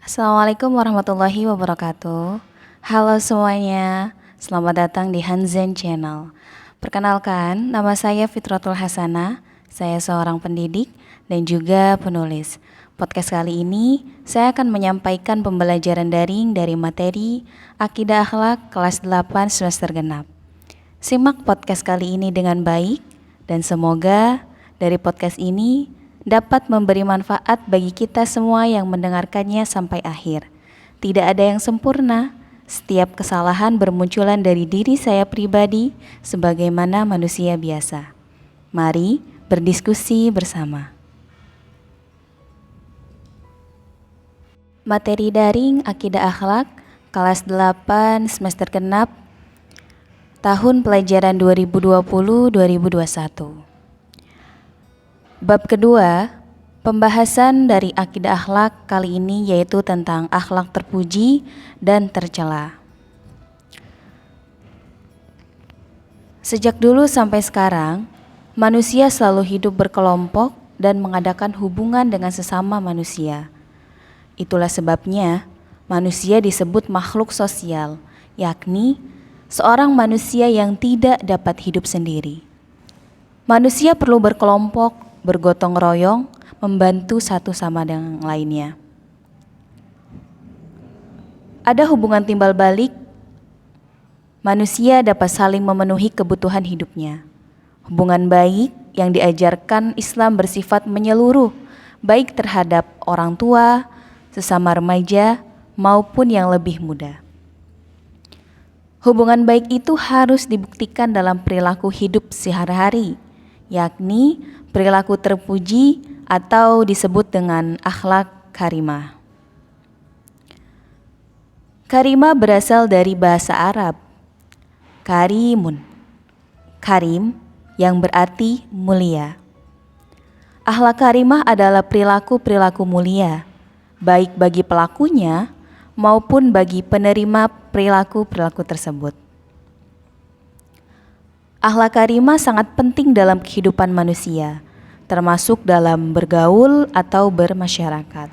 Assalamualaikum warahmatullahi wabarakatuh. Halo semuanya, selamat datang di Hanzen Channel. Perkenalkan, nama saya Fitratul Hasanah. Saya seorang pendidik dan juga penulis. Podcast kali ini saya akan menyampaikan pembelajaran daring dari materi Akidah Akhlak kelas 8 semester genap. Simak podcast kali ini dengan baik dan semoga dari podcast ini dapat memberi manfaat bagi kita semua yang mendengarkannya sampai akhir. Tidak ada yang sempurna, setiap kesalahan bermunculan dari diri saya pribadi sebagaimana manusia biasa. Mari berdiskusi bersama. Materi daring Akidah Akhlak kelas 8 semester genap tahun pelajaran 2020-2021. Bab kedua, pembahasan dari akidah akhlak kali ini yaitu tentang akhlak terpuji dan tercela. Sejak dulu sampai sekarang, manusia selalu hidup berkelompok dan mengadakan hubungan dengan sesama manusia. Itulah sebabnya manusia disebut makhluk sosial, yakni seorang manusia yang tidak dapat hidup sendiri. Manusia perlu berkelompok, bergotong royong, membantu satu sama dengan lainnya. Ada hubungan timbal balik, manusia dapat saling memenuhi kebutuhan hidupnya. Hubungan baik yang diajarkan Islam bersifat menyeluruh, baik terhadap orang tua, sesama remaja, maupun yang lebih muda. Hubungan baik itu harus dibuktikan dalam perilaku hidup sehari-hari, yakni perilaku terpuji atau disebut dengan akhlak karimah. Karimah berasal dari bahasa Arab, karimun, karim yang berarti mulia. Akhlak karimah adalah perilaku-perilaku mulia, baik bagi pelakunya maupun bagi penerima perilaku-perilaku tersebut. Akhlak karimah sangat penting dalam kehidupan manusia, termasuk dalam bergaul atau bermasyarakat.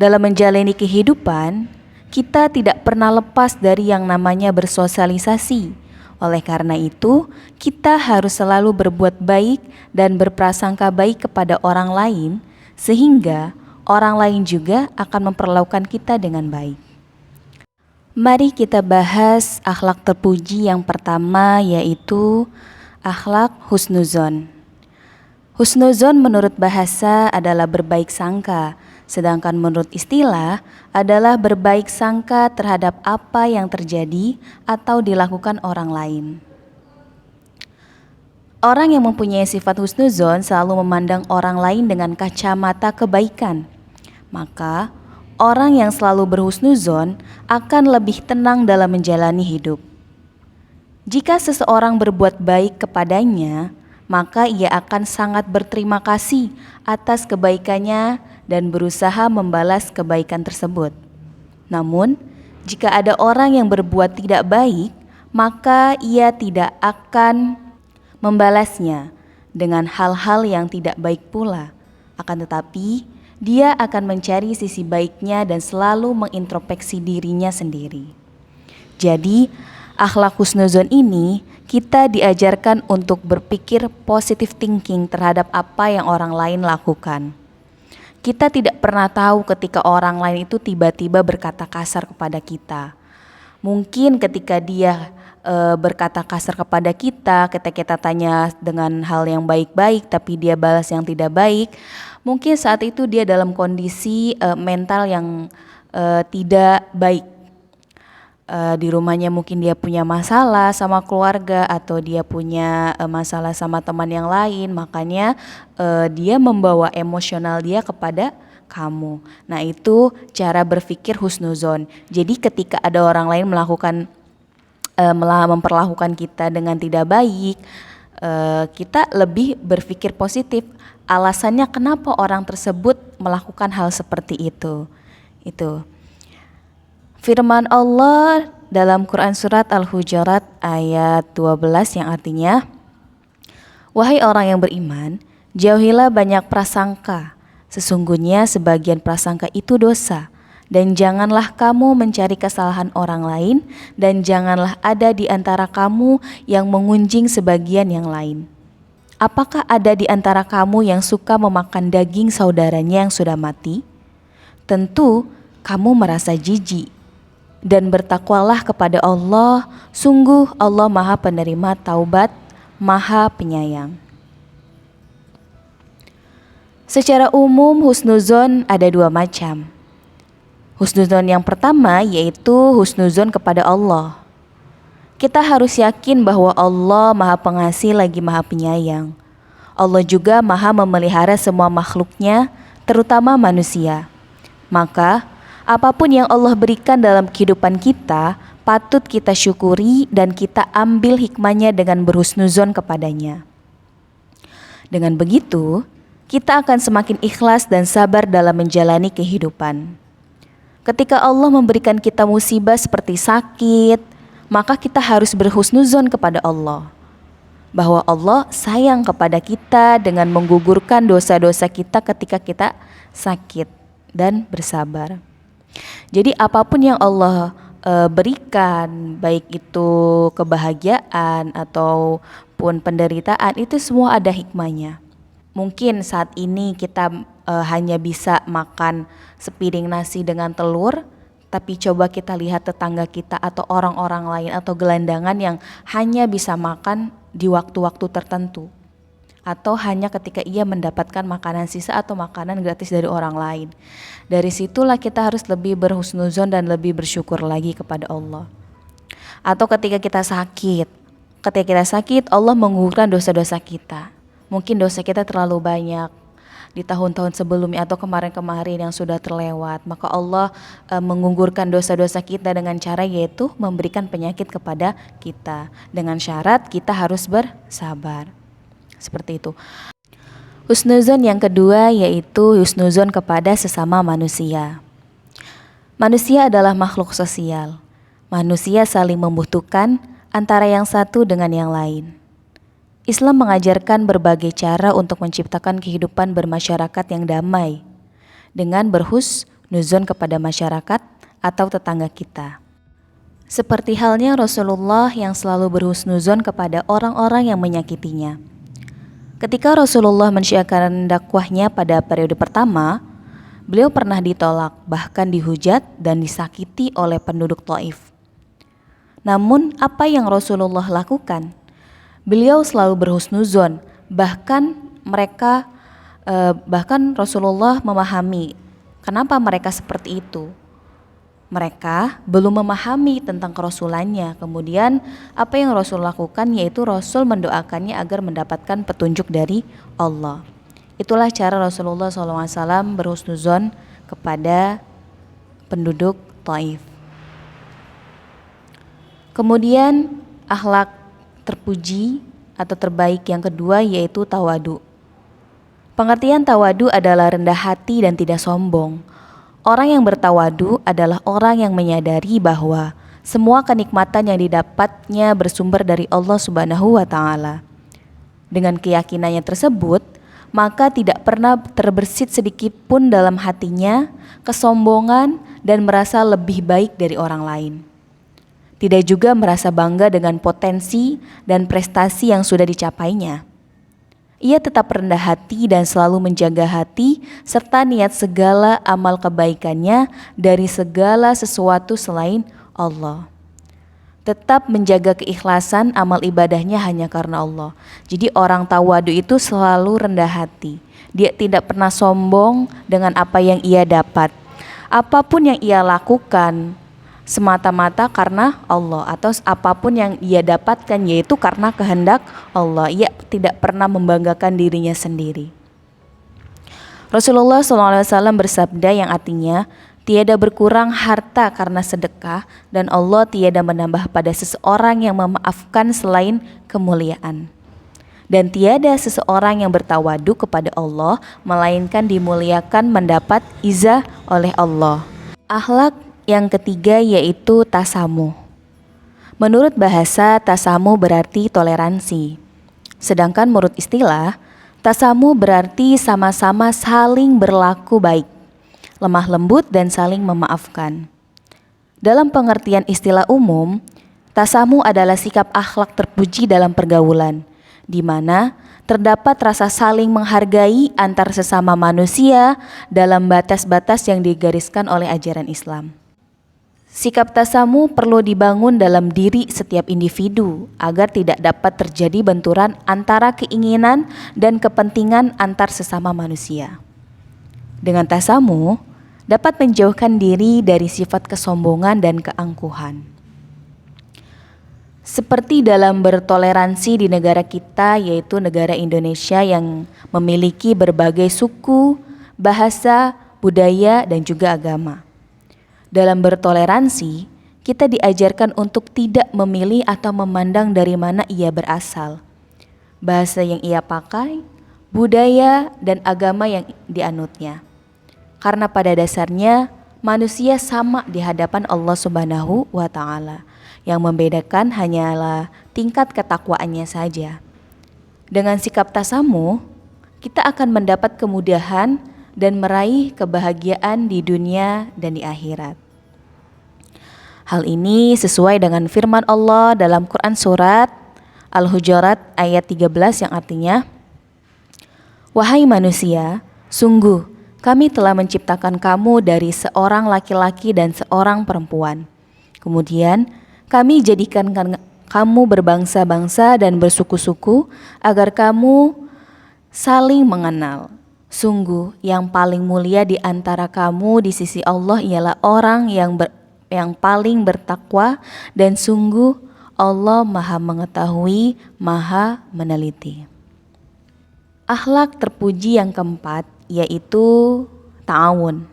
Dalam menjalani kehidupan, kita tidak pernah lepas dari yang namanya bersosialisasi. Oleh karena itu, kita harus selalu berbuat baik dan berprasangka baik kepada orang lain, sehingga orang lain juga akan memperlakukan kita dengan baik. Mari kita bahas akhlak terpuji yang pertama, yaitu akhlak husnuzon. Husnuzon menurut bahasa adalah berbaik sangka, sedangkan menurut istilah adalah berbaik sangka terhadap apa yang terjadi atau dilakukan orang lain. Orang yang mempunyai sifat husnuzon selalu memandang orang lain dengan kacamata kebaikan. Maka, orang yang selalu berhusnuzon akan lebih tenang dalam menjalani hidup. Jika seseorang berbuat baik kepadanya, maka ia akan sangat berterima kasih atas kebaikannya dan berusaha membalas kebaikan tersebut. Namun, jika ada orang yang berbuat tidak baik, maka ia tidak akan membalasnya dengan hal-hal yang tidak baik pula. Akan tetapi, dia akan mencari sisi baiknya dan selalu mengintrospeksi dirinya sendiri. Jadi, akhlak husnuzon ini kita diajarkan untuk berpikir positive thinking terhadap apa yang orang lain lakukan. Kita tidak pernah tahu ketika orang lain itu tiba-tiba berkata kasar kepada kita. Mungkin ketika dia berkata kasar kepada kita, ketika kita tanya dengan hal yang baik-baik tapi dia balas yang tidak baik, mungkin saat itu dia dalam kondisi mental yang tidak baik. Di rumahnya mungkin dia punya masalah sama keluarga atau dia punya masalah sama teman yang lain, makanya dia membawa emosional dia kepada kamu. Nah, itu cara berpikir husnuzon. Jadi ketika ada orang lain memperlakukan kita dengan tidak baik, kita lebih berpikir positif. Alasannya kenapa orang tersebut melakukan hal seperti itu. Itu firman Allah dalam Quran surat Al-Hujurat ayat 12 yang artinya, wahai orang yang beriman, jauhilah banyak prasangka. Sesungguhnya sebagian prasangka itu dosa, Dan janganlah kamu mencari kesalahan orang lain, dan janganlah ada di antara kamu yang mengunjing sebagian yang lain. Apakah ada di antara kamu yang suka memakan daging saudaranya yang sudah mati? Tentu kamu merasa jijik. Dan bertakwalah kepada Allah, sungguh Allah Maha Penerima Taubat, Maha Penyayang. Secara umum husnuzon ada dua macam. Husnuzon yang pertama yaitu husnuzon kepada Allah. Kita harus yakin bahwa Allah Maha Pengasih lagi Maha Penyayang. Allah juga Maha memelihara semua makhluknya, terutama manusia. Maka apapun yang Allah berikan dalam kehidupan kita patut kita syukuri dan kita ambil hikmahnya dengan berhusnuzon kepadanya. Dengan begitu, kita akan semakin ikhlas dan sabar dalam menjalani kehidupan. Ketika Allah memberikan kita musibah seperti sakit, maka kita harus berhusnuzon kepada Allah. Bahwa Allah sayang kepada kita dengan menggugurkan dosa-dosa kita ketika kita sakit dan bersabar. Jadi apapun yang Allah berikan, baik itu kebahagiaan ataupun penderitaan, itu semua ada hikmahnya. Mungkin saat ini kita hanya bisa makan sepiring nasi dengan telur, tapi coba kita lihat tetangga kita atau orang-orang lain atau gelandangan yang hanya bisa makan di waktu-waktu tertentu, atau hanya ketika ia mendapatkan makanan sisa atau makanan gratis dari orang lain. Dari situlah kita harus lebih berhusnuzon dan lebih bersyukur lagi kepada Allah. Atau ketika kita sakit, Allah menggugurkan dosa-dosa kita. Mungkin dosa kita terlalu banyak di tahun-tahun sebelumnya atau kemarin-kemarin yang sudah terlewat, maka Allah menggugurkan dosa-dosa kita dengan cara yaitu memberikan penyakit kepada kita, dengan syarat kita harus bersabar. Seperti itu. Husnuzon yang kedua yaitu husnuzon kepada sesama manusia. Manusia adalah makhluk sosial. Manusia saling membutuhkan antara yang satu dengan yang lain. Islam mengajarkan berbagai cara untuk menciptakan kehidupan bermasyarakat yang damai dengan berhusnuzon kepada masyarakat atau tetangga kita. Seperti halnya Rasulullah yang selalu berhusnuzon kepada orang-orang yang menyakitinya. Ketika Rasulullah mensyiarkan dakwahnya pada periode pertama, beliau pernah ditolak, bahkan dihujat dan disakiti oleh penduduk Taif. Namun apa yang Rasulullah lakukan? Beliau selalu berhusnuzon, bahkan Rasulullah memahami kenapa mereka seperti itu. Mereka belum memahami tentang kerasulannya. Kemudian apa yang Rasul lakukan yaitu Rasul mendoakannya agar mendapatkan petunjuk dari Allah. Itulah cara Rasulullah SAW berhusnuzon kepada penduduk Taif. Kemudian akhlak terpuji atau terbaik yang kedua yaitu tawadu. Pengertian tawadu adalah rendah hati dan tidak sombong. Orang yang bertawadu adalah orang yang menyadari bahwa semua kenikmatan yang didapatnya bersumber dari Allah Subhanahu wa Ta'ala. Dengan keyakinannya tersebut, maka tidak pernah terbersit sedikit pun dalam hatinya kesombongan dan merasa lebih baik dari orang lain. Tidak juga merasa bangga dengan potensi dan prestasi yang sudah dicapainya. Ia tetap rendah hati dan selalu menjaga hati serta niat segala amal kebaikannya dari segala sesuatu selain Allah. Tetap menjaga keikhlasan amal ibadahnya hanya karena Allah. Jadi orang tawadu itu selalu rendah hati. Dia tidak pernah sombong dengan apa yang ia dapat. Apapun yang ia lakukan semata-mata karena Allah, atau apapun yang ia dapatkan yaitu karena kehendak Allah. Ia tidak pernah membanggakan dirinya sendiri. Rasulullah SAW bersabda yang artinya, tiada berkurang harta karena sedekah dan Allah tiada menambah pada seseorang yang memaafkan selain kemuliaan. Dan tiada seseorang yang bertawadu kepada Allah melainkan dimuliakan mendapat izah oleh Allah. Akhlak yang ketiga yaitu tasamuh. Menurut bahasa, tasamuh berarti toleransi. Sedangkan menurut istilah, tasamuh berarti sama-sama saling berlaku baik. lemah lembut, dan saling memaafkan. Dalam pengertian istilah umum, tasamu adalah sikap akhlak terpuji dalam pergaulan, di mana terdapat rasa saling menghargai antar sesama manusia dalam batas-batas yang digariskan oleh ajaran Islam. Sikap tasamu perlu dibangun dalam diri setiap individu agar tidak dapat terjadi benturan antara keinginan dan kepentingan antar sesama manusia. Dengan tasamu, dapat menjauhkan diri dari sifat kesombongan dan keangkuhan. Seperti dalam bertoleransi di negara kita, yaitu negara Indonesia yang memiliki berbagai suku, bahasa, budaya, dan juga agama. Dalam bertoleransi, kita diajarkan untuk tidak memilih atau memandang dari mana ia berasal, bahasa yang ia pakai, budaya, dan agama yang dianutnya. Karena pada dasarnya manusia sama di hadapan Allah Subhanahu wa Ta'ala. Yang membedakan hanyalah tingkat ketakwaannya saja. Dengan sikap tasamu, kita akan mendapat kemudahan dan meraih kebahagiaan di dunia dan di akhirat. Hal ini sesuai dengan firman Allah dalam Quran surat Al-Hujurat ayat 13 yang artinya, "Wahai manusia, sungguh kami telah menciptakan kamu dari seorang laki-laki dan seorang perempuan. Kemudian kami jadikan kamu berbangsa-bangsa dan bersuku-suku agar kamu saling mengenal. Sungguh yang paling mulia di antara kamu di sisi Allah ialah orang yang paling bertakwa, dan sungguh Allah Maha Mengetahui, Maha Meneliti." Akhlak terpuji yang keempat yaitu ta'awun.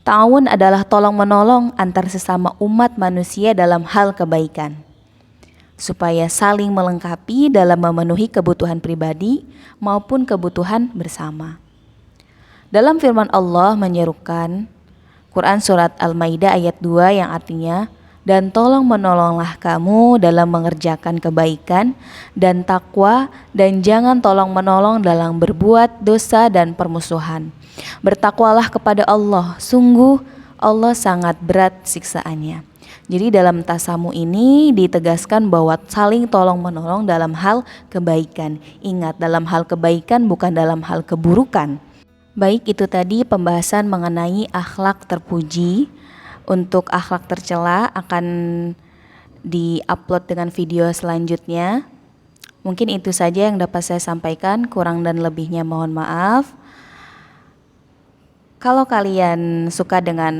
Ta'awun adalah tolong-menolong antar sesama umat manusia dalam hal kebaikan, supaya saling melengkapi dalam memenuhi kebutuhan pribadi maupun kebutuhan bersama. Dalam firman Allah menyerukan Quran surat Al-Maidah ayat 2 yang artinya, "Dan tolong menolonglah kamu dalam mengerjakan kebaikan dan takwa, dan jangan tolong menolong dalam berbuat dosa dan permusuhan. Bertakwalah kepada Allah, sungguh Allah sangat berat siksaannya." Jadi dalam tasamu ini ditegaskan bahwa saling tolong menolong dalam hal kebaikan. Ingat, dalam hal kebaikan, bukan dalam hal keburukan. Baik, itu tadi pembahasan mengenai akhlak terpuji. Untuk akhlak tercela akan di-upload dengan video selanjutnya. Mungkin itu saja yang dapat saya sampaikan, kurang dan lebihnya mohon maaf. Kalau kalian suka dengan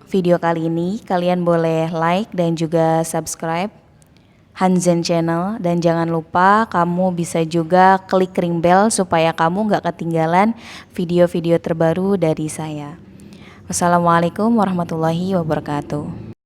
video kali ini, kalian boleh like dan juga subscribe Hanzen Channel, dan jangan lupa kamu bisa juga klik ring bell supaya kamu gak ketinggalan video-video terbaru dari saya. Wassalamualaikum warahmatullahi wabarakatuh.